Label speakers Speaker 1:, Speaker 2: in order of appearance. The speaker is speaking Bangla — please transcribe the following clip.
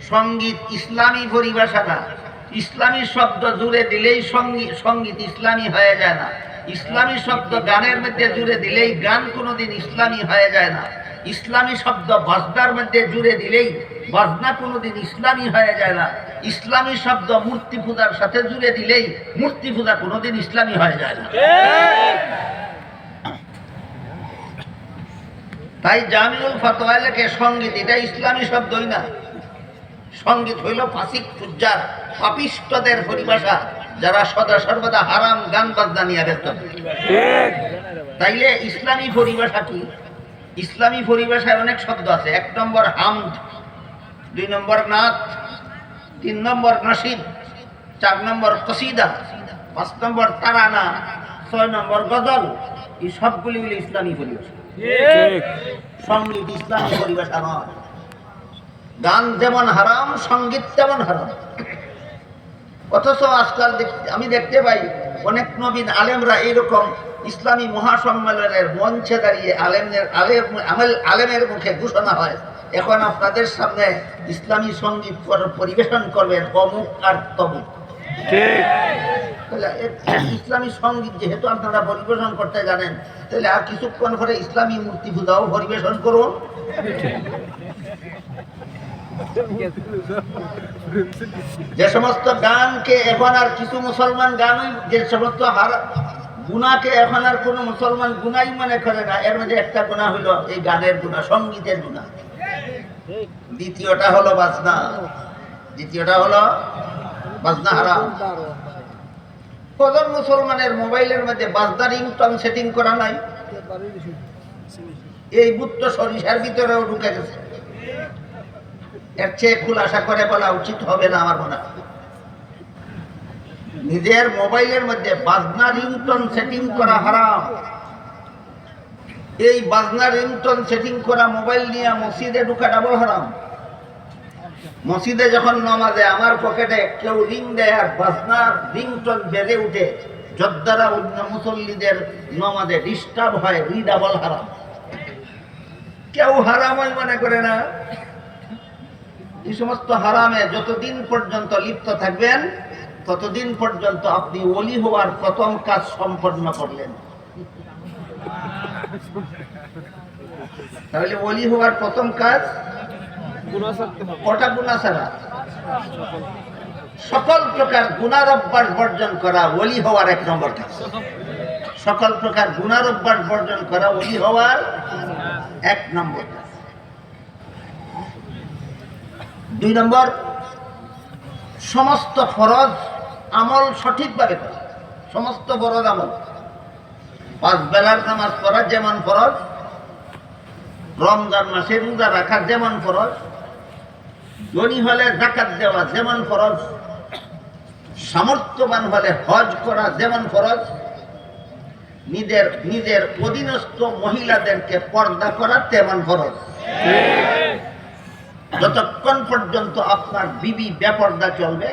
Speaker 1: সঙ্গীত ইসলামী পরিভাষা না। ইসলামী শব্দ জুড়ে দিলেই সঙ্গীত ইসলামী হয়ে যায় না। ইসলামী শব্দ গানের মধ্যে জুড়ে দিলেই গান কোনোদিন ইসলামী হয়ে যায় না। ইসলামী শব্দ বাজনার মধ্যে জুড়ে দিলেই বাজনা কোনোদিন ইসলামী হয়ে যায় না। ইসলামী শব্দ মূর্তি পূজার সাথে জুড়ে দিলেই মূর্তি পূজা কোনোদিন ইসলামী হয়ে যায় না। তাই জামিউল ফাতোয়া লেখে সঙ্গীত এটা ইসলামী শব্দই না। সঙ্গীত হইল ফাসিক ফুজ্জার পাপিষ্টদের পরিভাষা, যারা সদা সর্বদা হারাম গান বাজনা নিয়ে ব্যস্ত। তাইলে ইসলামী পরিভাষা কি? ইসলামী পরিভাষায় অনেক শব্দ আছে। 1 নম্বর হামদ, 2 নম্বর নাত, 3 নম্বর নসিদ, 4 নম্বর কসিদা, 5 নম্বর তারানা, 6 নম্বর গজল। এই সবগুলি হলো ইসলামী পরিভাষা। সঙ্গীত ইসলামী পরিভাষা নয়। গান যেমন হারাম, সঙ্গীত তেমন হারাম। অথচ আজকাল আমি দেখতে পাই অনেক নবীন আলেমরা এইরকম ইসলামী মহাসম্মেলনের মঞ্চে দাঁড়িয়ে আলেমের মুখে ঘোষণা হয়, এখন আপনাদের সামনে ইসলামী সঙ্গীত পরিবেশন করবেন অমুক আর তমুক। ইসলামী সঙ্গীত যেহেতু আপনারা পরিবেশন করতে জানেন, তাহলে আর কিছুক্ষণ পরে ইসলামী মূর্তি পূজাও পরিবেশন করুন। যে সমস্ত গানকে এখন আর কিছু মুসলমান গানই, যে সমস্ত গুনাহকে এখন আর কোনো মুসলমান গুনাই মনে করে না, এর মধ্যে একটা গুনাহ হলো এই গানের গুনাহ, সঙ্গীতের গুনাহ। দ্বিতীয়টা হলো বাজনা। দ্বিতীয়টা হলো বাজনা হারাম। কজন মুসলমানের মোবাইলের মধ্যে বাজনা রিংটন সেটিং করা নাই? এই বুদ্ধ সরিষার ভিতরেও ঢুকে গেছে। এর চেয়ে খুলাসা করে বলা উচিত হবে না আমার মনে হয়। নিজের মোবাইলের মধ্যে বাজনা রিংটন সেটিং করা হারাম। এই বাজনা রিংটন সেটিং করা মোবাইল নিয়ে মসজিদে ঢুকা ডাবল হারাম। মসজিদে যখন নামাজে আমার পকেটে কেউ রিং দেয় আর বাজনার রিংটন বেজে উঠে, যদ্বারা অন্য মুসল্লিদের নামাজে ডিস্টার্ব হয়, ডাবল হারাম। কেউ হারামই মনে করে না। এই সমস্ত হারামে যতদিন পর্যন্ত লিপ্ত থাকবেন, ততদিন পর্যন্ত আপনি ওলি হওয়ার প্রথম কাজ সম্পন্ন করলেন। তাহলে ওলি হওয়ার প্রথম কাজ কটা? গুনাহ ছাড়া সকল প্রকার গুনার অভ্যাস বর্জন করা ওলি হওয়ার 1 নম্বর কাজ। সকল প্রকার গুনার অভ্যাস বর্জন করা ওলি হওয়ার 1 নম্বর কাজ। 2 নম্বর, সমস্ত ফরজ আমল সঠিকভাবে করা। সমস্ত ফরজ আমল, 5 বেলার নামাজ পড়া যেমন ফরজ, রমজান মাসে রোজা রাখা যেমন ফরজ, ধনী হলে যাকাত দেওয়া যেমন ফরজ, সামর্থ্যবান হলে হজ করা যেমন ফরজ, নিজের অধীনস্থ মহিলাদেরকে পর্দা করা তেমন ফরজ। যতক্ষণ পর্যন্ত আপনার বিবি বেপর্দা চলবে,